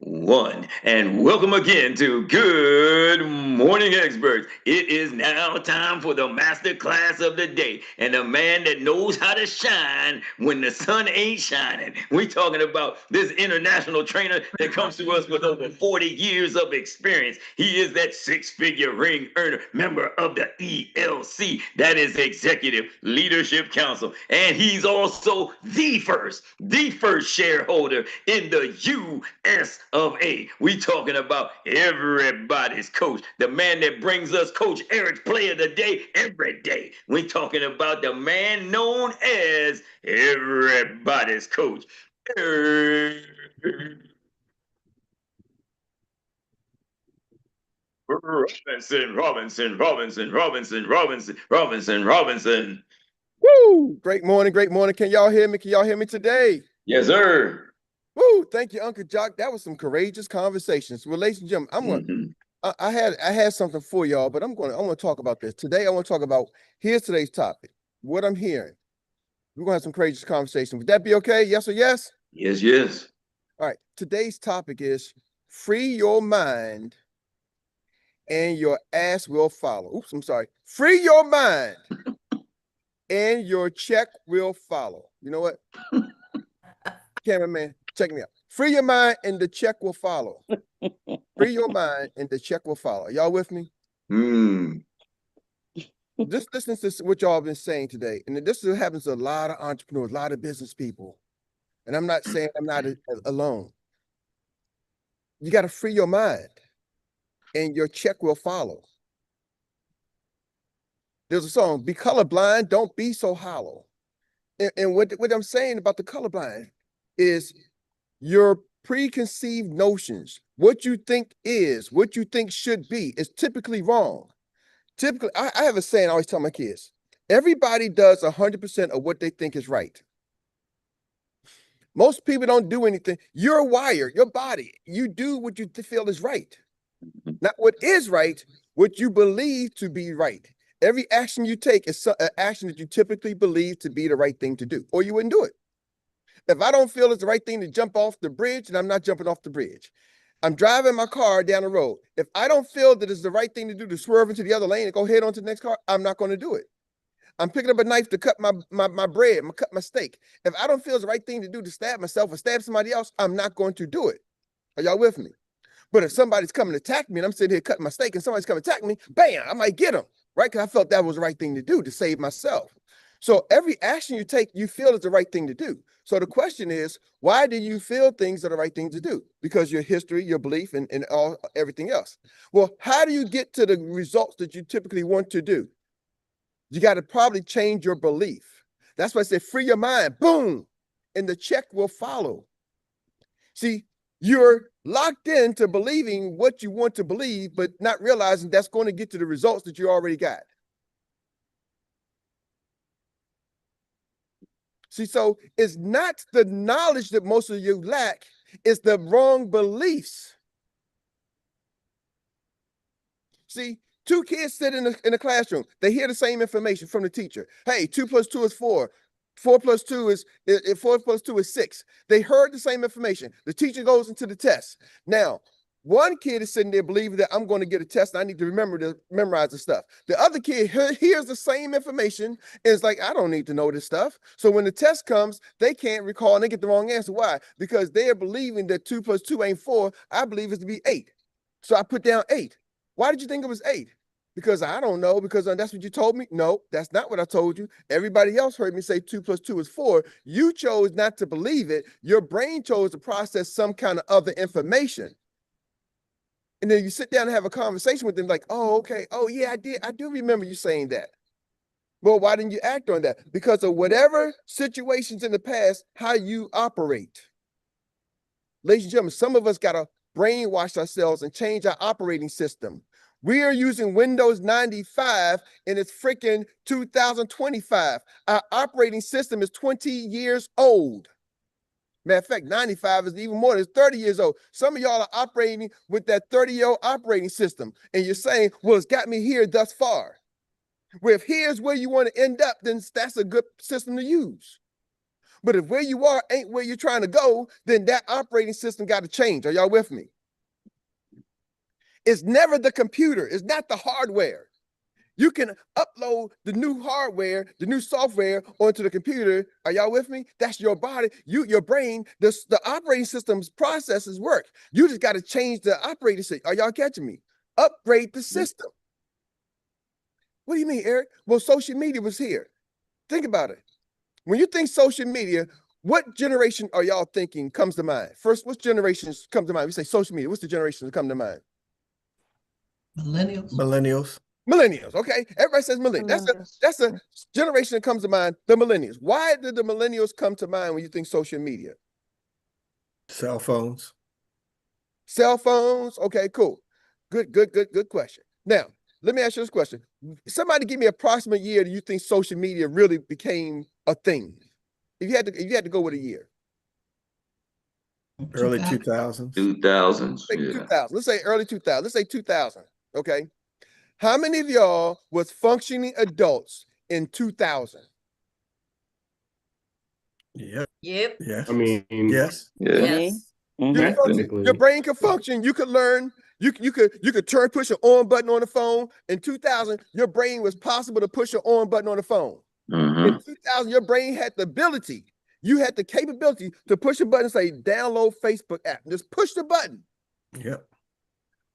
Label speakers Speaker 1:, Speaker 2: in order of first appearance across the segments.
Speaker 1: one. And welcome again to Good Morning Experts. It is now time for the master class of the day. And the man that knows how to shine when the sun ain't shining. We're talking about this international trainer that comes to us with over 40 years of experience. He is that six-figure ring earner, member of the ELC, that is Executive Leadership Council. And he's also the first shareholder in the US of A. We talking about everybody's coach, the man that brings us Coach Erik's Play of the Day every day. We talking about the man known as everybody's coach. Robinson.
Speaker 2: Woo! Great morning, great morning. Can y'all hear me? Can y'all hear me today?
Speaker 1: Yes, sir.
Speaker 2: Woo! Thank you, Uncle Jock. That was some courageous conversations. Well, ladies and gentlemen, I had something for y'all, but I want to talk about this today. I want to talk about here's today's topic. What I'm hearing. We're gonna have some courageous conversation. Would that be okay? Yes or yes?
Speaker 1: Yes, yes.
Speaker 2: All right. Today's topic is free your mind and your ass will follow. Oops, I'm sorry. Free your mind and your check will follow. You know what? Cameraman, check me out. Free your mind and the check will follow. Free your mind and the check will follow. Y'all with me? Just listen to what y'all been saying today. And this happens to a lot of entrepreneurs, a lot of business people. And I'm not saying I'm not alone. You got to free your mind and your check will follow. There's a song, be colorblind, don't be so hollow. And what I'm saying about the colorblind is your preconceived notions, what you think is, what you think should be, is typically wrong. Typically, I have a saying I always tell my kids, everybody does 100% of what they think is right. Most people don't do anything. You're wired, your body, you do what you feel is right. Not what is right, what you believe to be right. Every action you take is an action that you typically believe to be the right thing to do, or you wouldn't do it. If I don't feel it's the right thing to jump off the bridge, then I'm not jumping off the bridge. I'm driving my car down the road. If I don't feel that it's the right thing to do to swerve into the other lane and go head on to the next car, I'm not going to do it. I'm picking up a knife to cut my bread, cut my steak. If I don't feel it's the right thing to do to stab myself or stab somebody else, I'm not going to do it. Are y'all with me? But if somebody's coming to attack me and I'm sitting here cutting my steak and somebody's coming to attack me, bam, I might get them, right? Because I felt that was the right thing to do to save myself. So every action you take, you feel is the right thing to do. So the question is, why do you feel things are the right thing to do? Because your history, your belief, and everything else. Well, how do you get to the results that you typically want to do? You got to probably change your belief. That's why I say free your mind, boom, and the check will follow. See, you're locked into believing what you want to believe, but not realizing that's going to get to the results that you already got. See, so it's not the knowledge that most of you lack, it's the wrong beliefs. See, two kids sit in a classroom. They hear the same information from the teacher. Hey, 2 + 2 is 4. 4 + 2 is 6. They heard the same information. The teacher goes into the test. Now, one kid is sitting there believing that I'm going to get a test and I need to memorize the stuff. The other kid hears the same information and is like, I don't need to know this stuff. So when the test comes, they can't recall and they get the wrong answer. Why? Because they're believing that 2 + 2 ain't 4. I believe it's to be 8. So I put down 8. Why did you think it was 8? Because I don't know, because that's what you told me. No, that's not what I told you. Everybody else heard me say 2 + 2 is 4. You chose not to believe it. Your brain chose to process some kind of other information. And then you sit down and have a conversation with them like, oh, okay. Oh, yeah, I did. I do remember you saying that. Well, why didn't you act on that? Because of whatever situations in the past, how you operate. Ladies and gentlemen, some of us got to brainwash ourselves and change our operating system. We are using Windows 95 and it's freaking 2025. Our operating system is 20 years old. Matter of fact, 95 is even more than 30 years old. Some of y'all are operating with that 30-year-old operating system. And you're saying, well, it's got me here thus far. Well, if here's where you want to end up, then that's a good system to use. But if where you are ain't where you're trying to go, then that operating system got to change. Are y'all with me? It's never the computer. It's not the hardware. You can upload the new hardware, the new software onto the computer. Are y'all with me? That's your body, your brain. The operating system's processes work. You just got to change the operating system. Are y'all catching me? Upgrade the system. What do you mean, Eric? Well, social media was here. Think about it. When you think social media, what generation are y'all thinking comes to mind? First, what generations come to mind? We say social media. What's the generations that come to mind?
Speaker 3: Millennials.
Speaker 2: Millennials, okay. Everybody says millennials. That's a generation that comes to mind, the millennials. Why did the millennials come to mind when you think social media?
Speaker 3: Cell phones.
Speaker 2: Cell phones, okay, cool. Good question. Now, let me ask you this question. Somebody give me an approximate year that you think social media really became a thing. If you had to go with a year.
Speaker 3: Early 2000s.
Speaker 1: 2000s. Yeah.
Speaker 2: 2000. Let's say early 2000. Let's say 2000, okay? How many of y'all was functioning adults in 2000?
Speaker 3: Yep.
Speaker 4: Yes.
Speaker 3: I mean, yes.
Speaker 1: Yeah.
Speaker 4: Yes.
Speaker 2: Your brain could function. You could learn. You could push an on button on the phone. In 2000, your brain was possible to push an on button on the phone. In 2000, your brain had the ability. You had the capability to push a button and say, download Facebook app. Just push the button.
Speaker 3: Yep.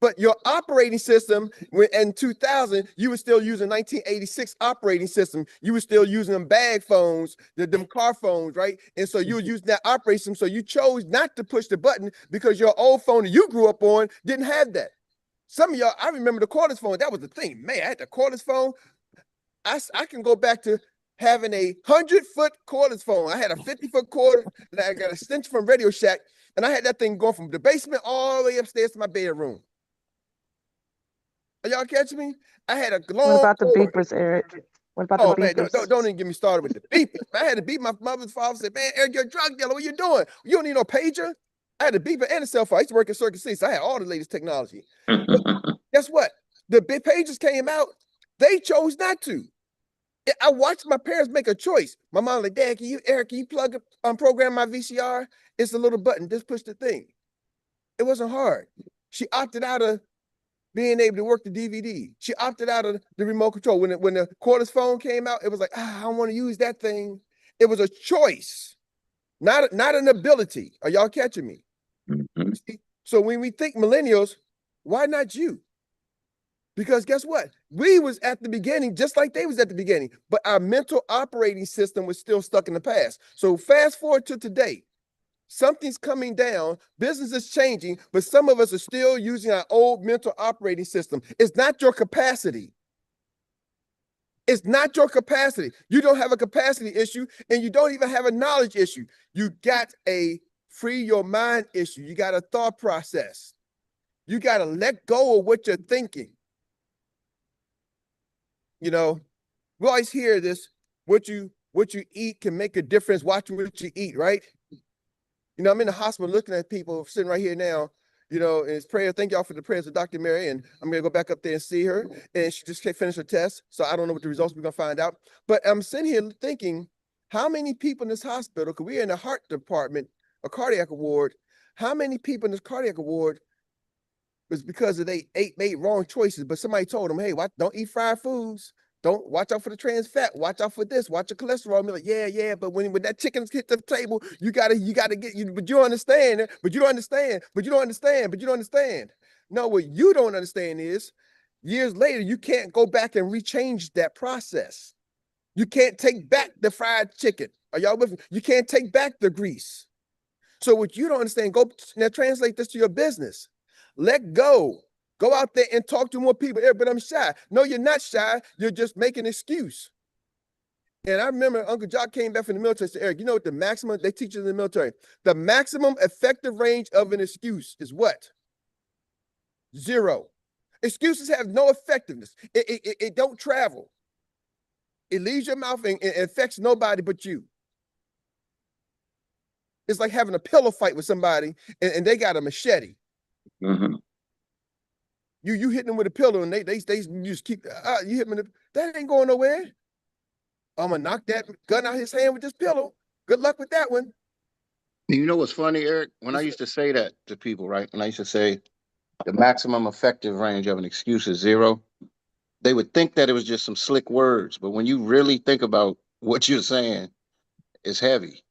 Speaker 2: But your operating system, in 2000, you were still using 1986 operating system. You were still using them bag phones, them car phones, right? And so you were using that operating system. So you chose not to push the button because your old phone that you grew up on didn't have that. Some of y'all, I remember the cordless phone. That was the thing. Man, I had the cordless phone. I can go back to having a 100-foot cordless phone. I had a 50-foot cord that I got an extension from Radio Shack, and I had that thing going from the basement all the way upstairs to my bedroom. Are y'all catching me? I had a long.
Speaker 5: What about the beepers, Eric? What about the beepers?
Speaker 2: Man, don't even get me started with the beepers. I had to beep my mother's father. Said, "Man, Eric, you're a drug dealer. What you doing? You don't need no pager." I had a beeper and a cell phone. I used to work at Circuit City, so I had all the latest technology. But guess what? The big pagers came out. They chose not to. I watched my parents make a choice. My mom like, "Dad, Eric, can you plug program my VCR? It's a little button. Just push the thing." It wasn't hard. She opted out of being able to work the DVD. She opted out of the remote control. When the cordless phone came out, it was like, I don't want to use that thing. It was a choice, not an ability. Are y'all catching me? So when we think millennials, why not you? Because guess what? We was at the beginning, just like they was at the beginning, but our mental operating system was still stuck in the past. So fast forward to today. Something's coming down, business is changing, but some of us are still using our old mental operating system. It's not your capacity. It's not your capacity. You don't have a capacity issue, and you don't even have a knowledge issue. You got a free your mind issue. You got a thought process. You got to let go of what you're thinking. You know, we always hear this, what you eat can make a difference watching what you eat, right? You know, I'm in the hospital looking at people sitting right here now, you know, and it's prayer. Thank y'all for the prayers of Dr. Mary. And I'm going to go back up there and see her. And she just can't finish her test. So I don't know what the results we're going to find out. But I'm sitting here thinking, how many people in this hospital, because we're in the heart department, a cardiac ward, how many people in this cardiac ward was because of they made wrong choices, but somebody told them, hey, don't eat fried foods. Don't watch out for the trans fat. Watch out for this. Watch your cholesterol. I'm like, yeah. But when that chicken hit the table, you gotta get you. But you don't understand it. But you don't understand. But you don't understand. But you don't understand. No, what you don't understand is, years later, you can't go back and rechange that process. You can't take back the fried chicken. Are y'all with me? You can't take back the grease. So what you don't understand, go now translate this to your business. Let go. Go out there and talk to more people. But I'm shy. No, you're not shy. You're just making an excuse. And I remember Uncle Jock came back from the military and said, Eric, you know what the maximum, they teach us in the military, the maximum effective range of an excuse is what? 0. Excuses have no effectiveness. It don't travel. It leaves your mouth and affects nobody but you. It's like having a pillow fight with somebody and they got a machete. You hitting them with a pillow and they just keep you hit them that ain't going nowhere. I'm gonna knock that gun out his hand with this pillow. Good luck with that one.
Speaker 4: You know what's funny, Eric? When I used to say that to people, right? When I used to say the maximum effective range of an excuse is 0, they would think that it was just some slick words. But when you really think about what you're saying, it's heavy.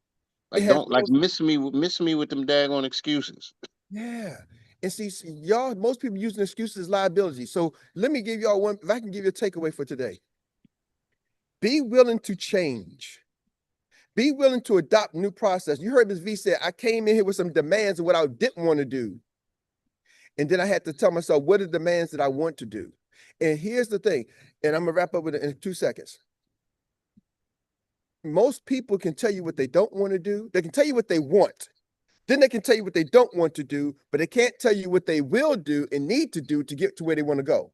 Speaker 4: Like, don't like miss me with them daggone excuses.
Speaker 2: Yeah. And see, y'all, most people using excuses as liability. So let me give y'all one, if I can give you a takeaway for today. Be willing to change. Be willing to adopt new process. You heard Ms. V say, I came in here with some demands of what I didn't want to do. And then I had to tell myself, what are the demands that I want to do? And here's the thing, and I'm gonna wrap up with it in 2 seconds. Most people can tell you what they don't want to do. They can tell you what they want. Then they can tell you what they don't want to do, but they can't tell you what they will do and need to do to get to where they want to go.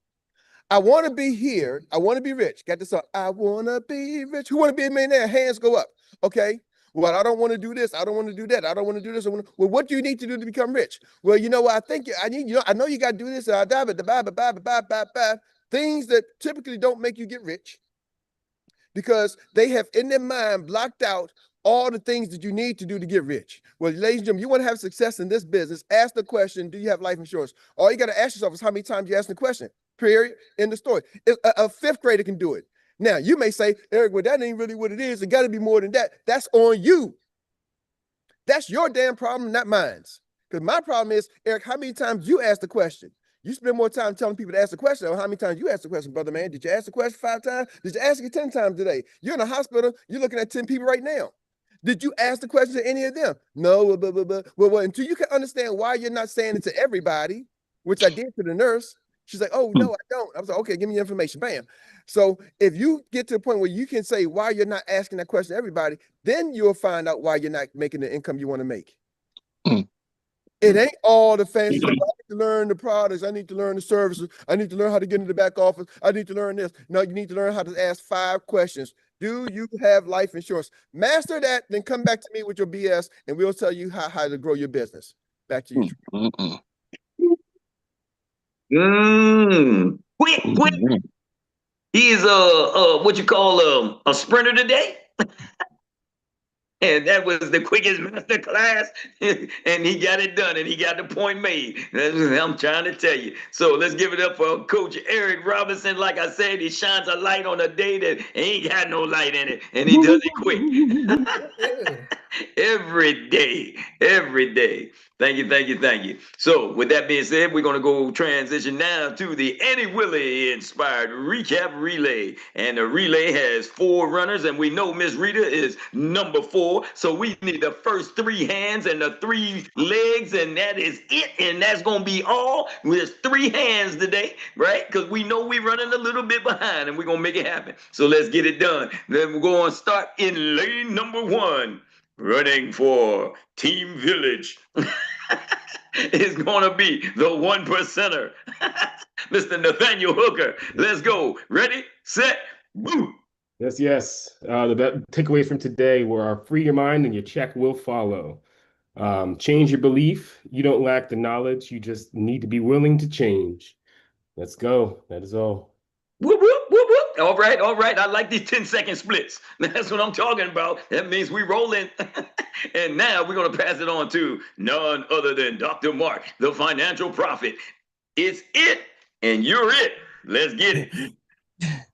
Speaker 2: I want to be here. I want to be rich. Got this song. I want to be rich. Who want to be a millionaire? Hands go up. Okay. Well, I don't want to do this. I don't want to do that. I don't want to do this. Well, what do you need to do to become rich? Well, you know what? I think I need, I know you got to do this. Things that typically don't make you get rich because they have in their mind blocked out all the things that you need to do to get rich. Well, ladies and gentlemen, you want to have success in this business, ask the question, do you have life insurance? All you got to ask yourself is how many times you ask the question, period, in the story. A 5th grader can do it. Now, you may say, Eric, well, that ain't really what it is. It got to be more than that. That's on you. That's your damn problem, not mine. Because my problem is, Eric, how many times you ask the question? You spend more time telling people to ask the question or how many times you ask the question, brother man. Did you ask the question 5 times? Did you ask it 10 times today? You're in a hospital. You're looking at 10 people right now. Did you ask the question to any of them? No. Well, until you can understand why you're not saying it to everybody, which I did to the nurse. She's like, oh, no, I don't. I was like, okay, give me your information. Bam. So if you get to the point where you can say why you're not asking that question to everybody, then you'll find out why you're not making the income you want to make. It ain't all the fancy stuff. I need to learn the products. I need to learn the services. I need to learn how to get into the back office. I need to learn this. No, you need to learn how to ask 5 questions. Do you have life insurance? Master that, then come back to me with your BS, and we'll tell you how to grow your business. Back to you.
Speaker 1: Quick. He's what you call a sprinter today. And that was the quickest master class, and he got it done, and he got the point made. That's what I'm trying to tell you. So let's give it up for Coach Erik Robinson. Like I said, he shines a light on a day that ain't got no light in it, and he does it quick. Every day. Thank you. So with that being said, we're going to go transition now to the Eddie Willie inspired recap relay. And the relay has 4 runners, and we know Miss Rita is number 4. So we need the first 3 hands and the 3 legs, and that is it. And that's going to be all. There's 3 hands today, right? Because we know we're running a little bit behind, and we're going to make it happen. So let's get it done. Then we're going to start in lane number 1. Running for Team Village is going to be the 1 percenter, Mr. Nathaniel Hooker. Let's go. Ready, set, boom.
Speaker 6: Yes. The takeaway from today were free your mind and your check will follow. Change your belief. You don't lack the knowledge. You just need to be willing to change. Let's go. That is all.
Speaker 1: Whoop, whoop, whoop, whoop. All right. I like these 10-second splits. That's what I'm talking about. That means we rolling. And now we're going to pass it on to none other than Dr. Mark, the financial prophet. It's it, and you're it. Let's get it.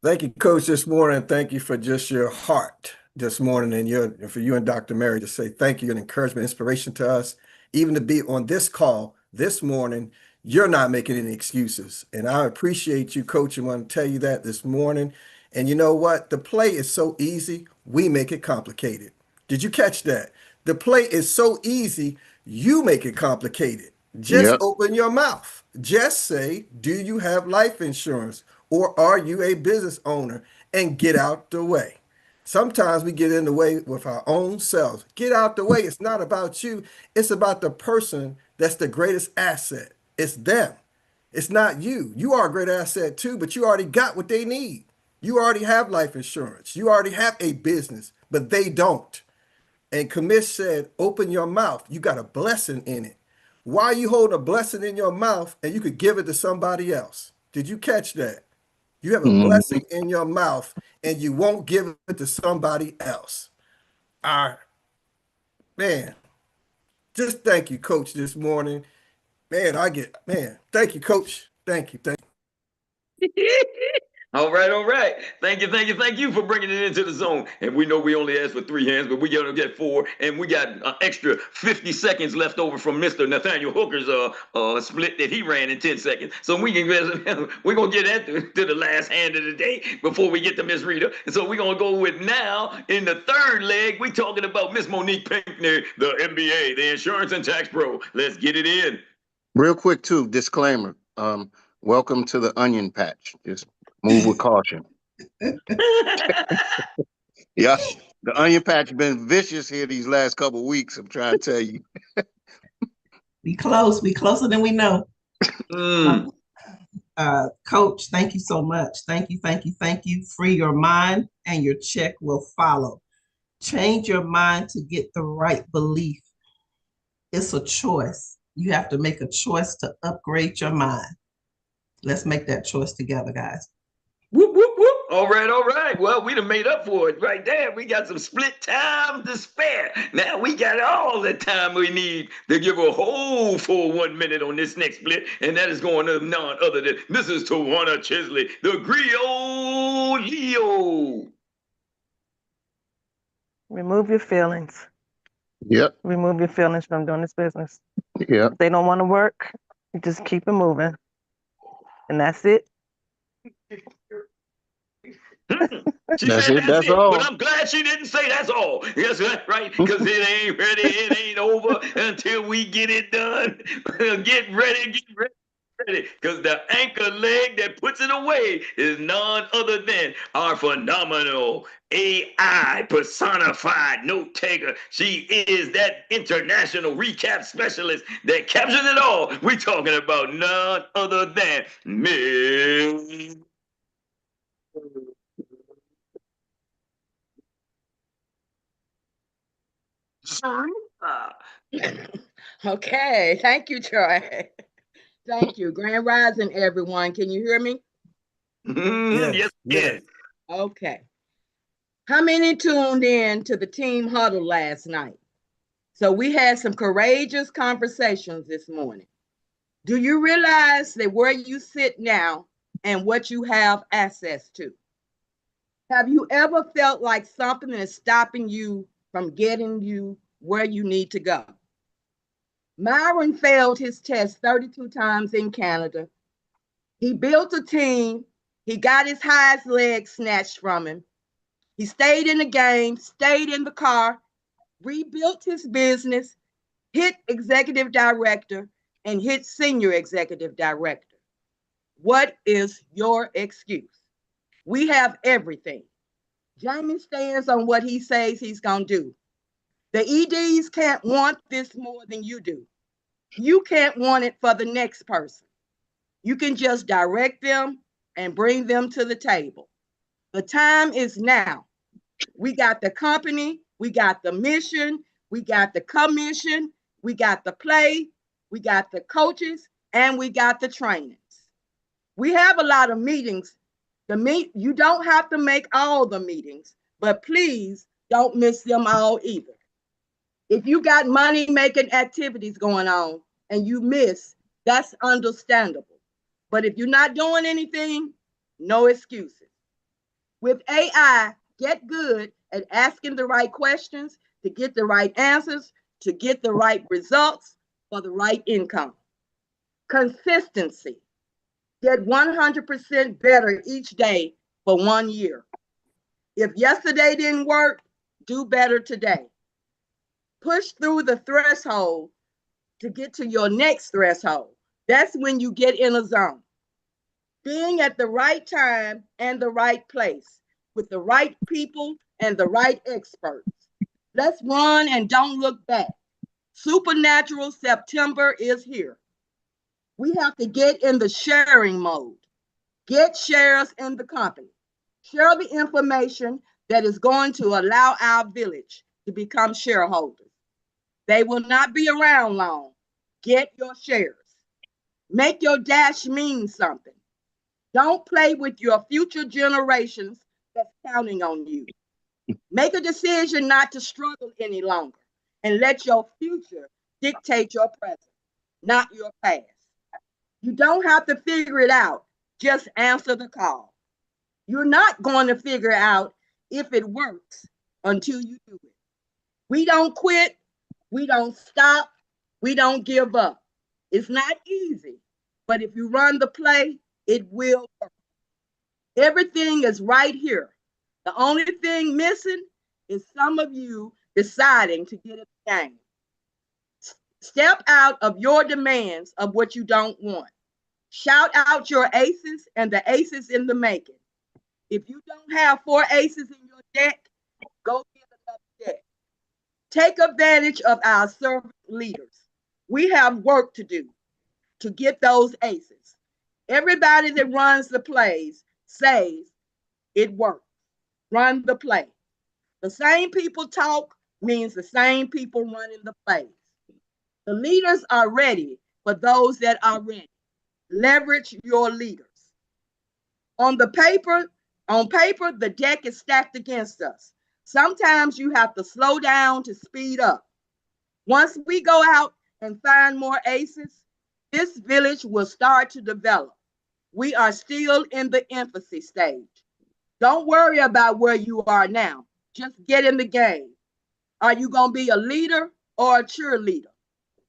Speaker 3: Thank you, Coach, this morning. Thank you for just your heart this morning, and for you and Dr. Mary to say thank you and encouragement, inspiration to us, even to be on this call this morning. You're not making any excuses. And I appreciate you, Coach, and want to tell you that this morning. And you know what? The play is so easy, we make it complicated. Did you catch that? The play is so easy, you make it complicated. Just open your mouth. Just say, do you have life insurance? Or are you a business owner? And get out the way. Sometimes we get in the way with our own selves. Get out the way. It's not about you. It's about the person that's the greatest asset. It's them. It's not you. You are a great asset too, but you already got what they need. You already have life insurance. You already have a business, but they don't. And Commish said, open your mouth. You got a blessing in it. Why are you holding a blessing in your mouth and you could give it to somebody else? Did you catch that? You have a blessing in your mouth and you won't give it to somebody else. Our Man, just thank you, Coach, this morning. Man, thank you, Coach. Thank you.
Speaker 1: All right, all right. Thank you for bringing it into the zone. And we know we only asked for 3 hands, but we're gonna get 4, and we got an extra 50 seconds left over from Mr. Nathaniel Hooker's split that he ran in 10 seconds. So we're gonna get to the last hand of the day before we get to Miss Rita. And so we're gonna go with now in the third leg. We talking about Miss Monique Pinkney, the MBA, the Insurance and Tax Pro. Let's get it in.
Speaker 4: Real quick too, disclaimer. Welcome to the onion patch. Just move with caution. Yeah, the onion patch been vicious here these last couple of weeks. I'm trying to tell you.
Speaker 7: We closer than we know. Coach, thank you so much. Thank you. Free your mind and your check will follow. Change your mind to get the right belief. It's a choice. You have to make a choice to upgrade your mind. Let's make that choice together, guys.
Speaker 1: Whoop, whoop, whoop. All right. Well, we done made up for it right there. We got some split time to spare. Now we got all the time we need to give a whole full 1 minute on this next split. And that is going to none other than Mrs. Tawana Chisley, the Griot Leo.
Speaker 5: Remove your feelings.
Speaker 4: Yep.
Speaker 5: Remove your feelings from doing this business.
Speaker 4: Yep.
Speaker 5: If they don't want to work, you just keep it moving. And that's it.
Speaker 4: That's it. That's all.
Speaker 1: But I'm glad she didn't say that's all. Yes, right? Because it ain't ready. It ain't over until we get it done. Get ready. Because the anchor leg that puts it away is none other than our phenomenal AI personified note taker. She is that international recap specialist that captures it all. We're talking about none other than Miss.
Speaker 8: Okay, thank you, Troy. Thank you. Grand Rising, everyone. Can you hear me?
Speaker 1: Yes.
Speaker 8: Okay. How many tuned in to the team huddle last night? So we had some courageous conversations this morning. Do you realize that where you sit now and what you have access to? Have you ever felt like something is stopping you from getting you where you need to go? Myron failed his test 32 times in Canada. He built a team. He got his highest leg snatched from him. He stayed in the game, stayed in the car, rebuilt his business, hit executive director, and hit senior executive director. What is your excuse? We have everything. Jamie stands on what he says he's going to do. The EDs can't want this more than you do. You can't want it for the next person. You can just direct them and bring them to the table. The time is now. We got the company, we got the mission, we got the commission, we got the play, we got the coaches, and we got the trainings. We have a lot of meetings. You don't have to make all the meetings, but please don't miss them all either. If you got money-making activities going on and you miss, that's understandable. But if you're not doing anything, no excuses. With AI, get good at asking the right questions to get the right answers, to get the right results for the right income. Consistency. Get 100% better each day for 1 year. If yesterday didn't work, do better today. Push through the threshold to get to your next threshold. That's when you get in a zone. Being at the right time and the right place with the right people and the right experts. Let's run and don't look back. Supernatural September is here. We have to get in the sharing mode. Get shares in the company. Share the information that is going to allow our village to become shareholders. They will not be around long. Get your shares. Make your dash mean something. Don't play with your future generations that's counting on you. Make a decision not to struggle any longer and let your future dictate your present, not your past. You don't have to figure it out. Just answer the call. You're not going to figure out if it works until you do it. We don't quit. We don't stop. We don't give up. It's not easy, but if you run the play, it will work. Everything is right here. The only thing missing is some of you deciding to get in the game. Step out of your demands of what you don't want. Shout out your aces and the aces in the making. If you don't have 4 aces in your deck, go get another deck. Take advantage of our servant leaders. We have work to do to get those aces. Everybody that runs the plays says it works. Run the play. The same people talk means the same people running the plays. The leaders are ready for those that are ready. Leverage your leaders. On paper, the deck is stacked against us. Sometimes you have to slow down to speed up. Once we go out and find more aces, this village will start to develop. We are still in the infancy stage. Don't worry about where you are now. Just get in the game. Are you going to be a leader or a cheerleader?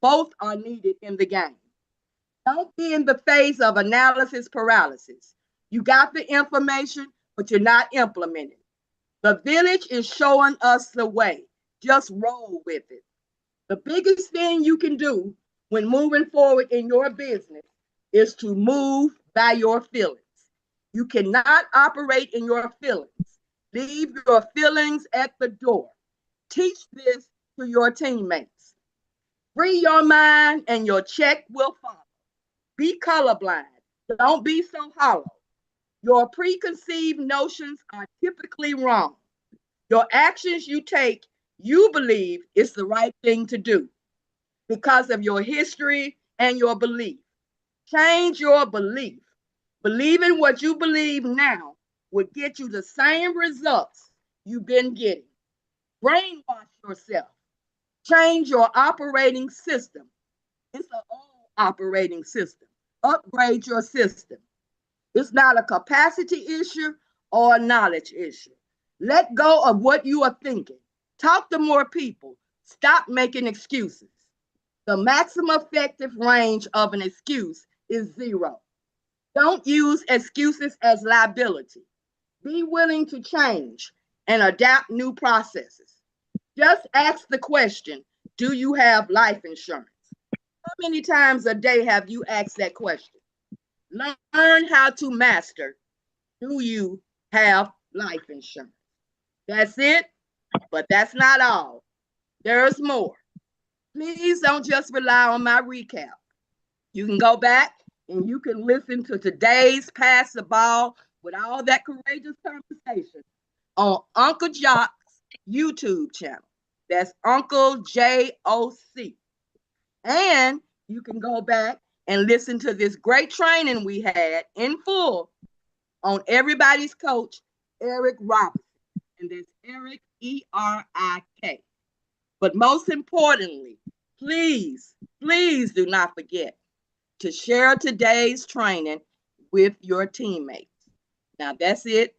Speaker 8: Both are needed in the game. Don't be in the phase of analysis paralysis. You got the information, but you're not implementing. The village is showing us the way. Just roll with it. The biggest thing you can do when moving forward in your business is to move by your feelings. You cannot operate in your feelings. Leave your feelings at the door. Teach this to your teammates. Free your mind and your check will follow. Be colorblind. Don't be so hollow. Your preconceived notions are typically wrong. Your actions you take, you believe is the right thing to do because of your history and your belief. Change your belief. Believing what you believe now will get you the same results you've been getting. Brainwash yourself. Change your operating system. It's an old operating system. Upgrade your system. It's not a capacity issue or a knowledge issue. Let go of what you are thinking. Talk to more people. Stop making excuses. The maximum effective range of an excuse is 0. Don't use excuses as liability. Be willing to change and adapt new processes. Just ask the question, do you have life insurance? How many times a day have you asked that question? Learn how to master, do you have life insurance? That's it, but that's not all. There's more. Please don't just rely on my recap. You can go back and you can listen to today's Pass the Ball with all that courageous conversation on Uncle Jock's YouTube channel. That's Uncle JOC. And you can go back and listen to this great training we had in full on Everybody's Coach, Erik Robinson. And that's Erik, E-R-I-K. But most importantly, please do not forget to share today's training with your teammates. Now that's it,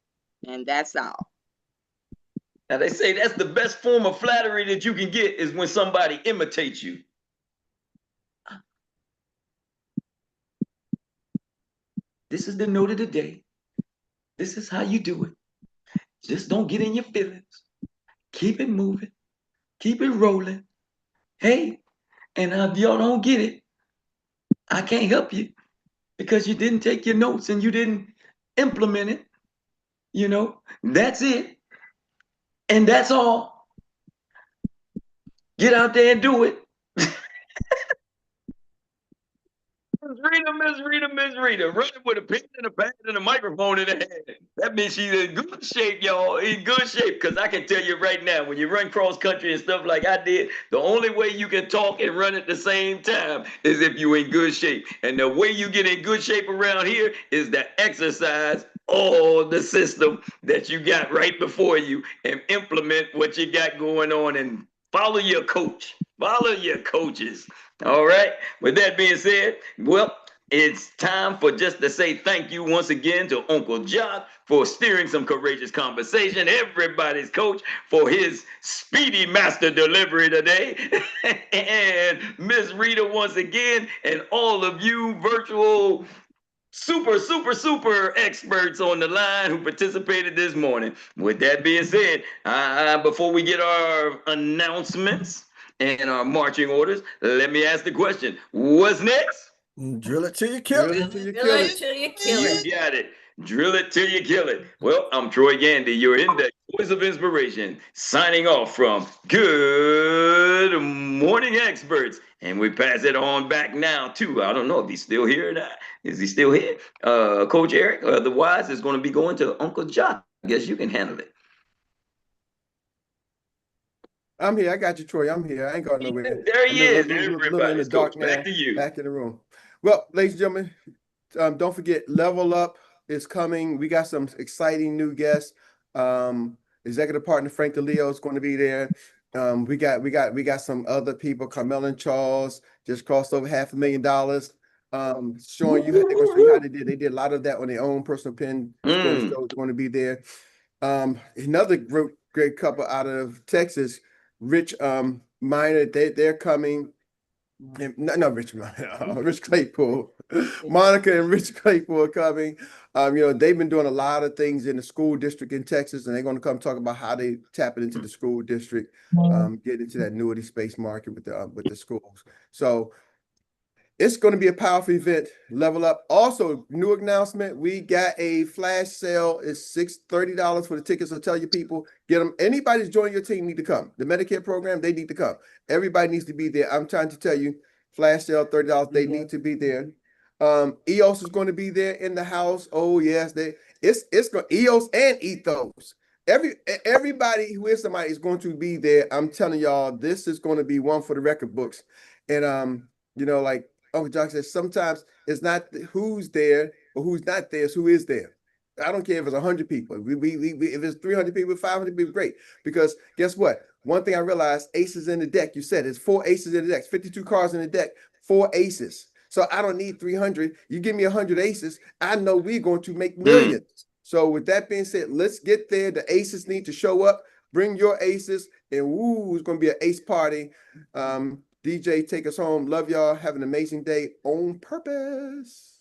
Speaker 8: and that's all.
Speaker 1: Now they say that's the best form of flattery that you can get is when somebody imitates you. This is the note of the day. This is how you do it. Just don't get in your feelings. Keep it moving. Keep it rolling. Hey, and if y'all don't get it, I can't help you because you didn't take your notes and you didn't implement it. You know, that's it. And that's all. Get out there and do it. Miss Rita, running with a pen and a pad and a microphone in her hand. That means she's in good shape, y'all. In good shape, because I can tell you right now, when you run cross country and stuff like I did, the only way you can talk and run at the same time is if you're in good shape. And the way you get in good shape around here is to exercise all the system that you got right before you and implement what you got going on and Follow your coach. Follow your coaches. All right. With that being said, well, it's time for just to say thank you once again to Uncle Jock for steering some courageous conversation, everybody's coach for his speedy master delivery today, and Miss Rita once again, and all of you virtual super experts on the line who participated this morning. With that being said, before we get our announcements and our marching orders, let me ask the question, what's next?
Speaker 3: Drill it till you kill it.
Speaker 2: Till you kill it.
Speaker 1: You got it. Drill it till you kill it. Well, I'm Troy Gandy, your index voice of inspiration, signing off from Good Morning Experts. And we pass it on back now to, I don't know if he's still here or not. Is he still here? Coach Erik, otherwise is going to be going to Uncle Jock. I guess you can handle it.
Speaker 2: I'm here. I got you, Troy. I'm here. I ain't going nowhere.
Speaker 1: There he is.
Speaker 2: Little in the dark now.
Speaker 1: Back to you.
Speaker 2: Back in the room. Well, ladies and gentlemen, don't forget, Level Up is coming. We got some exciting new guests. Executive partner Frank DeLeo is going to be there. We got some other people. Carmel and Charles just crossed over $500,000. Showing you, they're going to show you how they did. They did a lot of that on their own personal pen. Is going to be there. Another great couple out of Texas, Rich Minor. They're coming. No, Rich Minor, Rich Claypool. Monica and Rich Claypool are coming. They've been doing a lot of things in the school district in Texas, and they're going to come talk about how they tap it into the school district, get into that annuity space market with the schools. So it's going to be a powerful event. Level Up. Also, new announcement. We got a flash sale. It's $30 for the tickets. So tell your people, get them. Anybody who's joining your team need to come. The Medicare program, they need to come. Everybody needs to be there. I'm trying to tell you, flash sale, $30. They need to be there. EOS is going to be there in the house. Oh yes, it's going EOS and Ethos. Everybody who is somebody is going to be there. I'm telling y'all, this is going to be one for the record books. And like Uncle Jock says, sometimes it's not who's there or who's not there, it's who is there. I don't care if it's 100 people. If it's 300 people, 500 people, great. Because guess what? One thing I realized, aces in the deck. You said it's 4 aces in the deck, 52 cards in the deck, 4 aces. So I don't need 300. You give me 100 aces, I know we're going to make millions. So with that being said, let's get there. The aces need to show up. Bring your aces, and woo, it's going to be an ace party. DJ, take us home. Love y'all. Have an amazing day on purpose.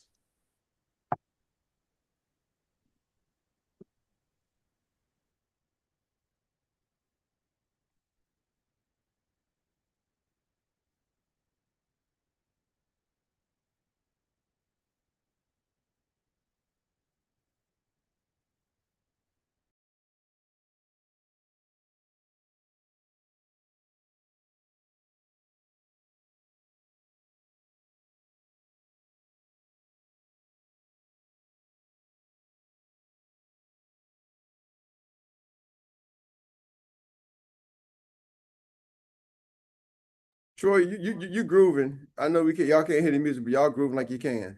Speaker 2: Troy, you grooving. I know y'all can't hear the music, but y'all grooving like you can.